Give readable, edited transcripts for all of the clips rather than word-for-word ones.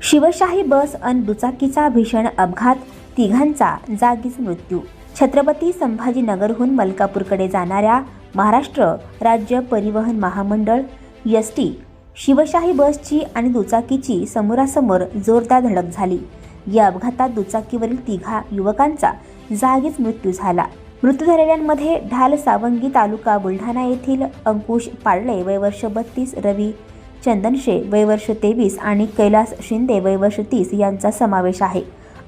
शिवशाही बस अन दुचाकीचा भीषण अपघात, तिघांचा जागीच मृत्यू। छत्रपती संभाजीनगरहून मलकापूरकडे जाणाऱ्या महाराष्ट्र राज्य परिवहन महामंडळ एसटी शिवशाही बसची आणि दुचाकीची समोरासमोर जोरदार धडक झाली। या अपघातात दुचाकीवरील तिघा युवकांचा जागीच मृत्यू झाला। मृत्यू झालेल्यांमध्ये ढाल सावंगी तालुका बुलढाणा येथील अंकुश पाडळे वय वर्ष 32, रवी चंदनशे वय वर्ष 23 आणि कैलास शिंदे वय वर्ष 30 यांचा समावेश आहे।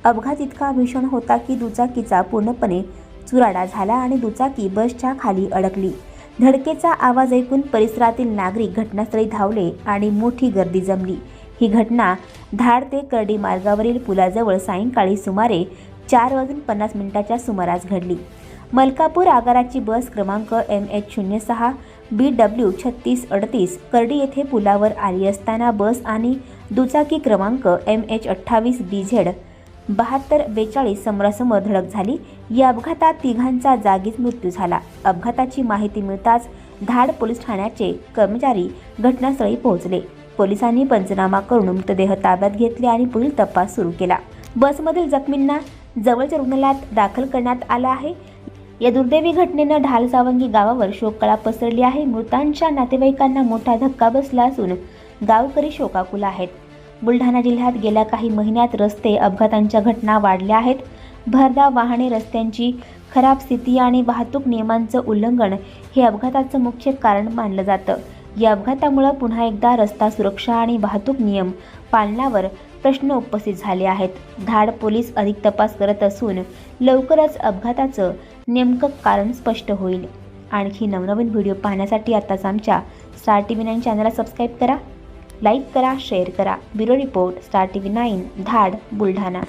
अपघात इतका भीषण होता की दुचाकीचा पूर्णपणे चुराडा झाला आणि दुचाकी बसच्या खाली अडकली। धडकेचा आवाज ऐकून परिसरातील नागरिक घटनास्थळी धावले आणि मोठी गर्दी जमली। ही घटना धाड ते कर्डी मार्गावरील पुलाजवळ सायंकाळी सुमारे 4:50 सुमारास घडली। मलकापूर आगाराची बस क्रमांक MH06 BW 3638 कर्डी येथे पुलावर आली असताना बस आणि दुचाकी क्रमांक MH28 DZ 7242 समोरासमोर धडक झाली। या अपघातात तिघांचा जागीच मृत्यू झाला। अपघाताची माहिती मिळताच धाड पोलीस ठाण्याचे कर्मचारी घटनास्थळी पोहोचले। पोलिसांनी पंचनामा करून मृतदेह ताब्यात घेतले आणि पुढील तपास सुरू केला। बसमधील जखमींना जवळच्या रुग्णालयात दाखल करण्यात आलं आहे। या दुर्दैवी घटनेनं ढाल सावंगी गावावर शोककळा पसरली आहे। मृतांच्या नातेवाईकांना मोठा धक्का बसला असून गावकरी शोकाकुल आहेत। बुलढाणा जिल्ह्यात गेल्या काही महिन्यात रस्ते अपघातांच्या घटना वाढल्या आहेत। भरधाव वाहने, रस्त्यांची खराब स्थिती आणि वाहतूक नियमांचं उल्लंघन हे अपघाताचं मुख्य कारण मानलं जातं। या अपघातामुळे पुन्हा एकदा रस्ता सुरक्षा आणि वाहतूक नियम पालनावर प्रश्न उपस्थित झाले आहेत। धाड पोलीस अधिक तपास करत असून लवकरच अपघाताचं नेमकं कारण स्पष्ट होईल। आणखी नवनवीन व्हिडिओ पाहण्यासाठी आताच आमच्या स्टार TV 9 चॅनलला सबस्क्राईब करा, लाईक करा, शेअर करा। ब्युरो रिपोर्ट, स्टार TV 9, धाड, बुलढाणा।